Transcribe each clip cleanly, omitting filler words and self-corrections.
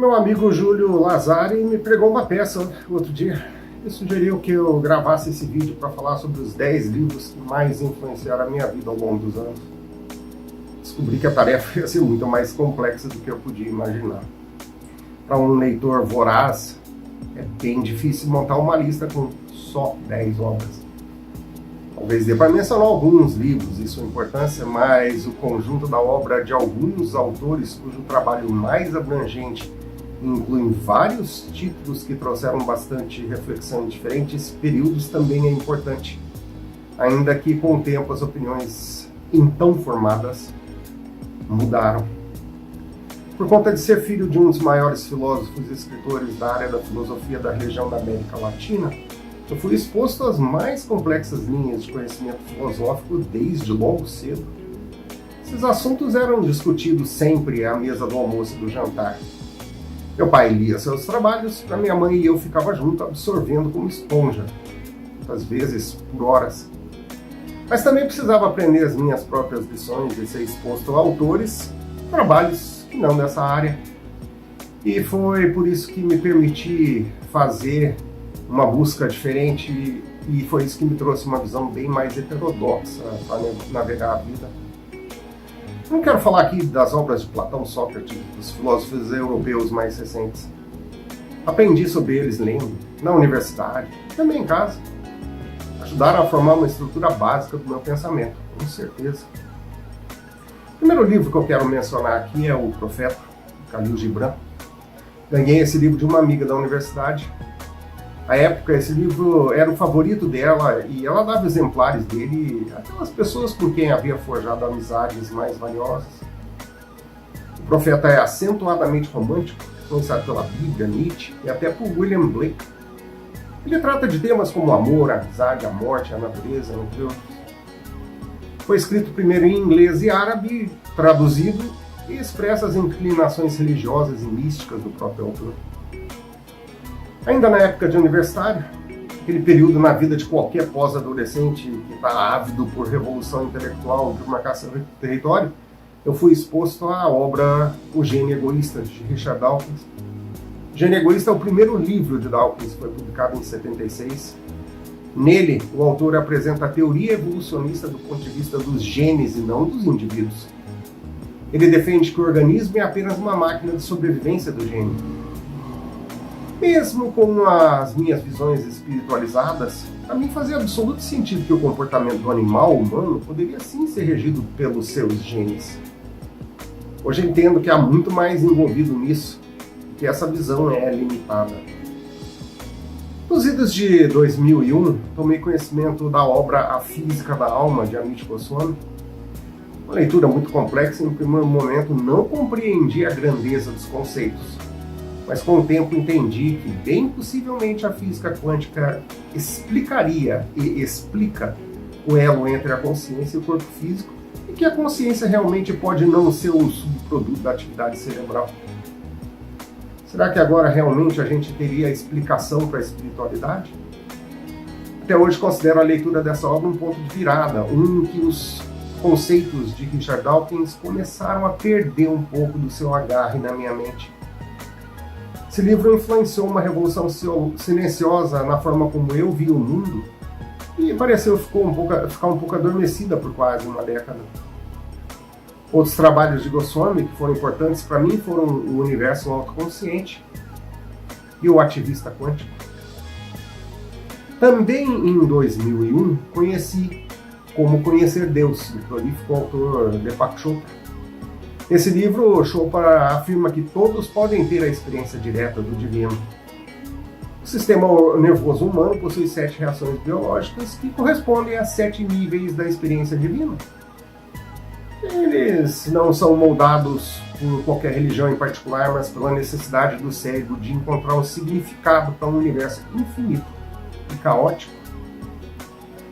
Meu amigo Júlio Lazari me pregou uma peça outro dia e sugeriu que eu gravasse esse vídeo para falar sobre os 10 livros que mais influenciaram a minha vida ao longo dos anos. Descobri que a tarefa ia ser muito mais complexa do que eu podia imaginar. Para um leitor voraz, é bem difícil montar uma lista com só 10 obras. Talvez dê para mencionar alguns livros e sua importância, mas o conjunto da obra de alguns autores cujo trabalho mais abrangente inclui vários títulos que trouxeram bastante reflexão em diferentes períodos também é importante, ainda que com o tempo as opiniões então formadas mudaram. Por conta de ser filho de um dos maiores filósofos e escritores da área da filosofia da região da América Latina, eu fui exposto às mais complexas linhas de conhecimento filosófico desde logo cedo. Esses assuntos eram discutidos sempre à mesa do almoço e do jantar. Meu pai lia seus trabalhos, para minha mãe e eu ficava junto absorvendo como esponja, muitas vezes por horas. Mas também precisava aprender as minhas próprias lições e ser exposto a autores, trabalhos que não dessa área. E foi por isso que me permiti fazer uma busca diferente e foi isso que me trouxe uma visão bem mais heterodoxa para navegar a vida. Não quero falar aqui das obras de Platão, Sócrates, dos filósofos europeus mais recentes. Aprendi sobre eles lendo, na universidade, também em casa. Ajudaram a formar uma estrutura básica do meu pensamento, com certeza. O primeiro livro que eu quero mencionar aqui é O Profeta, de Khalil Gibran. Ganhei esse livro de uma amiga da universidade. À época, esse livro era o favorito dela e ela dava exemplares dele àquelas pessoas com quem havia forjado amizades mais valiosas. O Profeta é acentuadamente romântico, influenciado pela Bíblia, Nietzsche e até por William Blake. Ele trata de temas como o amor, a amizade, a morte, a natureza, entre outros. Foi escrito primeiro em inglês e árabe, traduzido, e expressa as inclinações religiosas e místicas do próprio autor. Ainda na época de universitário, aquele período na vida de qualquer pós-adolescente que está ávido por revolução intelectual, por marcação de território, eu fui exposto à obra O Gênio Egoísta, de Richard Dawkins. O Gênio Egoísta é o primeiro livro de Dawkins, foi publicado em 76. Nele, o autor apresenta a teoria evolucionista do ponto de vista dos genes e não dos indivíduos. Ele defende que o organismo é apenas uma máquina de sobrevivência do gênio. Mesmo com as minhas visões espiritualizadas, para mim fazia absoluto sentido que o comportamento do animal humano poderia sim ser regido pelos seus genes. Hoje entendo que há muito mais envolvido nisso, que essa visão é limitada. Nos idos de 2001, tomei conhecimento da obra A Física da Alma, de Amit Goswami. Uma leitura muito complexa e no primeiro momento não compreendi a grandeza dos conceitos. Mas com o tempo entendi que bem possivelmente a física quântica explicaria e explica o elo entre a consciência e o corpo físico e que a consciência realmente pode não ser um subproduto da atividade cerebral. Será que agora realmente a gente teria a explicação para a espiritualidade? Até hoje considero a leitura dessa obra um ponto de virada, em que os conceitos de Richard Dawkins começaram a perder um pouco do seu agarre na minha mente. Esse livro influenciou uma revolução silenciosa na forma como eu vi o mundo e pareceu ficar um pouco adormecida por quase uma década. Outros trabalhos de Goswami que foram importantes para mim foram O Universo Autoconsciente e O Ativista Quântico. Também em 2001 conheci Como Conhecer Deus, do prolífico autor Deepak Chopra. Esse livro, Chopra afirma que todos podem ter a experiência direta do divino. O sistema nervoso humano possui 7 reações biológicas que correspondem a 7 níveis da experiência divina. Eles não são moldados por qualquer religião em particular, mas pela necessidade do cérebro de encontrar um significado para um universo infinito e caótico.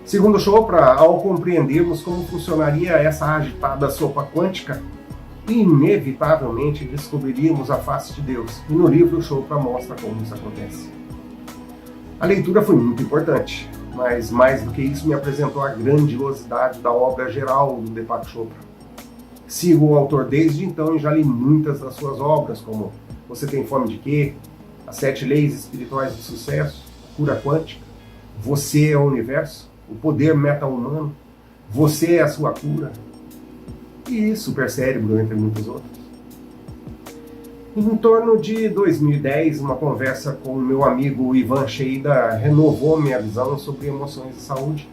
Segundo Chopra, ao compreendermos como funcionaria essa agitada sopa quântica, inevitavelmente descobriríamos a face de Deus. E no livro Chopra mostra como isso acontece. A leitura foi muito importante, mas mais do que isso me apresentou a grandiosidade da obra geral do Deepak Chopra. Sigo o autor desde então e já li muitas das suas obras, como Você tem fome de quê? As 7 leis espirituais do sucesso, cura quântica, você é o universo, o poder meta-humano, você é a sua cura, e supercérebro, entre muitos outros. Em torno de 2010, uma conversa com o meu amigo Ivan Sheida renovou minha visão sobre emoções e saúde.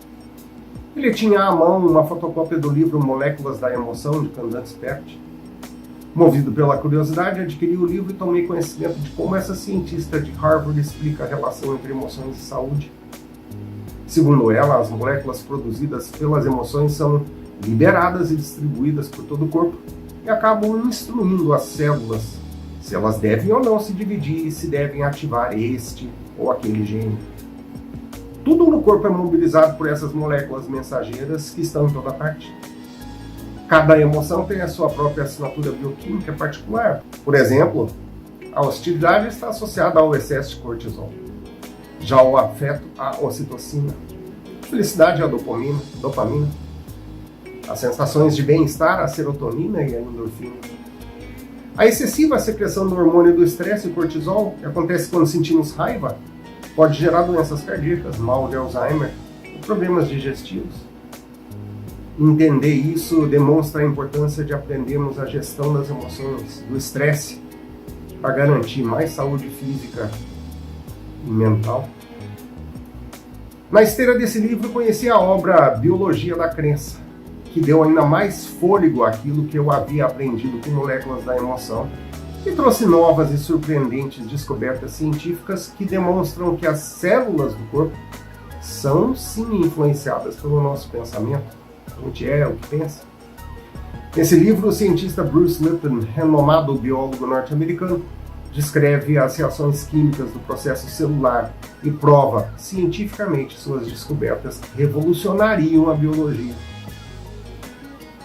Ele tinha à mão uma fotocópia do livro Moléculas da Emoção, de Candace Pert. Movido pela curiosidade, adquiri o livro e tomei conhecimento de como essa cientista de Harvard explica a relação entre emoções e saúde. Segundo ela, as moléculas produzidas pelas emoções são liberadas e distribuídas por todo o corpo e acabam instruindo as células se elas devem ou não se dividir e se devem ativar este ou aquele gene. Tudo no corpo é mobilizado por essas moléculas mensageiras que estão em toda parte. Cada emoção tem a sua própria assinatura bioquímica particular. Por exemplo, a hostilidade está associada ao excesso de cortisol. Já o afeto, a ocitocina. A felicidade, a dopamina. As sensações de bem-estar, a serotonina e a endorfina. A excessiva secreção do hormônio do estresse, o cortisol, que acontece quando sentimos raiva, pode gerar doenças cardíacas, mal de Alzheimer e problemas digestivos. Entender isso demonstra a importância de aprendermos a gestão das emoções, do estresse, para garantir mais saúde física e mental. Na esteira desse livro, conheci a obra Biologia da Crença, que deu ainda mais fôlego àquilo que eu havia aprendido com moléculas da emoção e trouxe novas e surpreendentes descobertas científicas que demonstram que as células do corpo são sim influenciadas pelo nosso pensamento. A gente é o que pensa. Nesse livro, o cientista Bruce Lipton, renomado biólogo norte-americano, descreve as reações químicas do processo celular e prova cientificamente suas descobertas revolucionariam a biologia.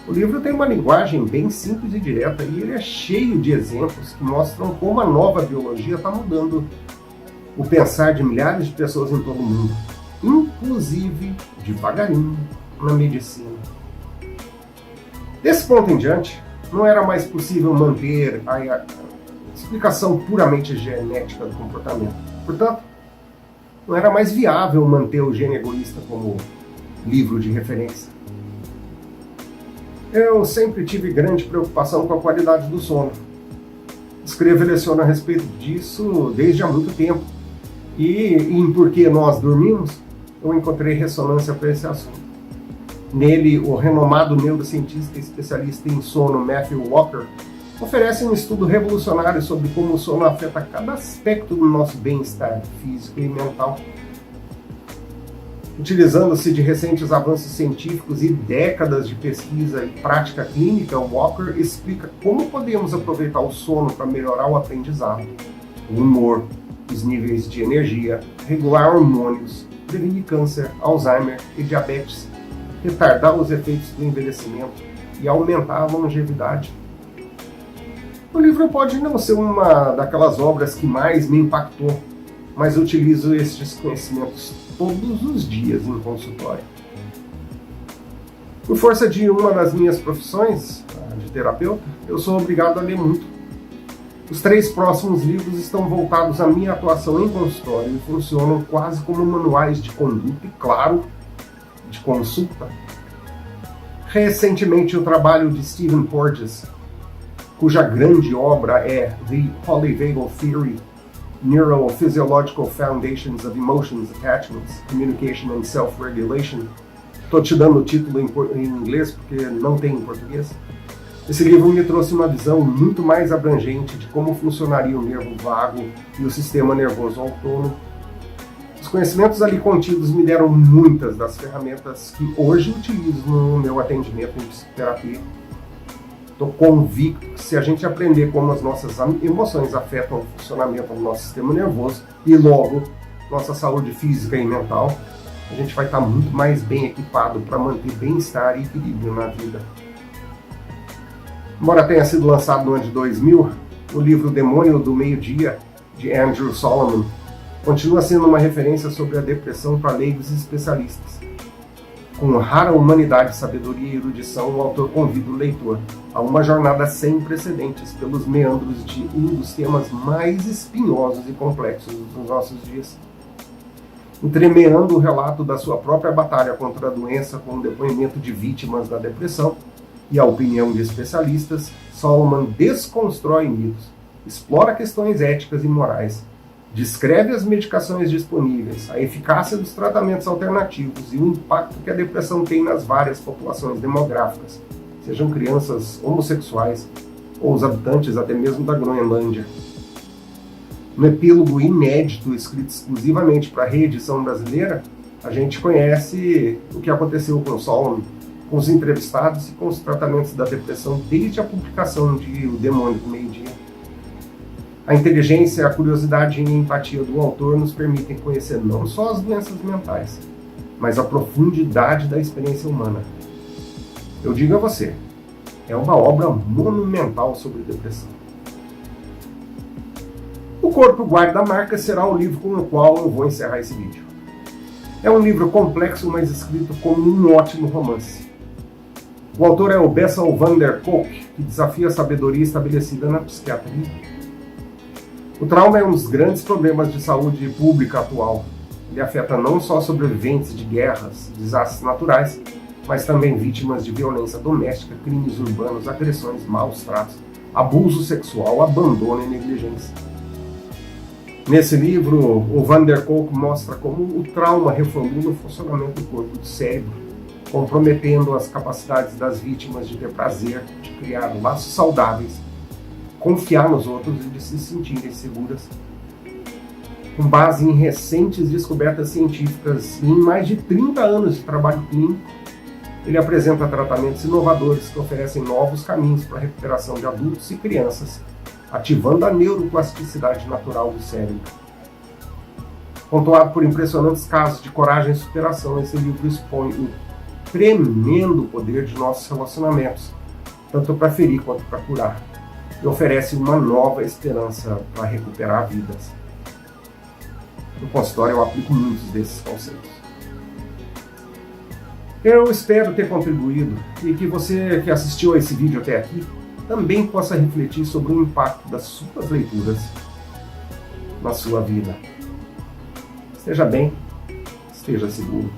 O livro tem uma linguagem bem simples e direta e ele é cheio de exemplos que mostram como a nova biologia está mudando o pensar de milhares de pessoas em todo o mundo, inclusive, devagarinho, na medicina. Desse ponto em diante, não era mais possível manter a explicação puramente genética do comportamento. Portanto, não era mais viável manter o gene egoísta como livro de referência. Eu sempre tive grande preocupação com a qualidade do sono. Escrevo e leciono a respeito disso desde há muito tempo. E em Por que Nós Dormimos, eu encontrei ressonância para esse assunto. Nele, o renomado neurocientista e especialista em sono Matthew Walker oferece um estudo revolucionário sobre como o sono afeta cada aspecto do nosso bem-estar físico e mental. Utilizando-se de recentes avanços científicos e décadas de pesquisa e prática clínica, Walker explica como podemos aproveitar o sono para melhorar o aprendizado, o humor, os níveis de energia, regular hormônios, prevenir câncer, Alzheimer e diabetes, retardar os efeitos do envelhecimento e aumentar a longevidade. O livro pode não ser uma daquelas obras que mais me impactou, mas utilizo estes conhecimentos todos os dias em consultório. Por força de uma das minhas profissões, a de terapeuta, eu sou obrigado a ler muito. Os 3 próximos livros estão voltados à minha atuação em consultório e funcionam quase como manuais de conduta e, claro, de consulta. Recentemente, o trabalho de Stephen Porges, cuja grande obra é The Polyvagal Theory, Neurophysiological Foundations of Emotions, Attachments, Communication and Self-Regulation. Estou te dando o título em inglês porque não tem em português. Esse livro me trouxe uma visão muito mais abrangente de como funcionaria o nervo vago e o sistema nervoso autônomo. Os conhecimentos ali contidos me deram muitas das ferramentas que hoje utilizo no meu atendimento em psicoterapia. Estou convicto que se a gente aprender como as nossas emoções afetam o funcionamento do nosso sistema nervoso e logo nossa saúde física e mental, a gente vai estar muito mais bem equipado para manter bem-estar e equilíbrio na vida. Embora tenha sido lançado no ano de 2000, o livro Demônio do Meio-Dia, de Andrew Solomon, continua sendo uma referência sobre a depressão para leigos e especialistas. Com rara humanidade, sabedoria e erudição, o autor convida o leitor a uma jornada sem precedentes pelos meandros de um dos temas mais espinhosos e complexos dos nossos dias. Entremeando o relato da sua própria batalha contra a doença com o depoimento de vítimas da depressão e a opinião de especialistas, Solomon desconstrói mitos, explora questões éticas e morais, descreve as medicações disponíveis, a eficácia dos tratamentos alternativos e o impacto que a depressão tem nas várias populações demográficas, sejam crianças homossexuais ou os habitantes até mesmo da Groenlândia. No epílogo inédito, escrito exclusivamente para a reedição brasileira, a gente conhece o que aconteceu com Solomon, com os entrevistados e com os tratamentos da depressão desde a publicação de O Demônio do Meio-Dia. A inteligência, a curiosidade e a empatia do autor nos permitem conhecer não só as doenças mentais, mas a profundidade da experiência humana. Eu digo a você, é uma obra monumental sobre depressão. O Corpo Guarda a Marca será o livro com o qual eu vou encerrar esse vídeo. É um livro complexo, mas escrito como um ótimo romance. O autor é o Bessel van der Kolk, que desafia a sabedoria estabelecida na psiquiatria. O trauma é um dos grandes problemas de saúde pública atual. Ele afeta não só sobreviventes de guerras, desastres naturais, mas também vítimas de violência doméstica, crimes urbanos, agressões, maus tratos, abuso sexual, abandono e negligência. Nesse livro, o Van der Kolk mostra como o trauma reformula o funcionamento do corpo e do cérebro, comprometendo as capacidades das vítimas de ter prazer, de criar laços saudáveis, confiar nos outros e de se sentirem seguras. Com base em recentes descobertas científicas e em mais de 30 anos de trabalho clínico, ele apresenta tratamentos inovadores que oferecem novos caminhos para a recuperação de adultos e crianças, ativando a neuroplasticidade natural do cérebro. Pontuado por impressionantes casos de coragem e superação, esse livro expõe o tremendo poder de nossos relacionamentos, tanto para ferir quanto para curar, e oferece uma nova esperança para recuperar vidas. No consultório eu aplico muitos desses conceitos. Eu espero ter contribuído e que você que assistiu a esse vídeo até aqui também possa refletir sobre o impacto das suas leituras na sua vida. Esteja bem, esteja seguro.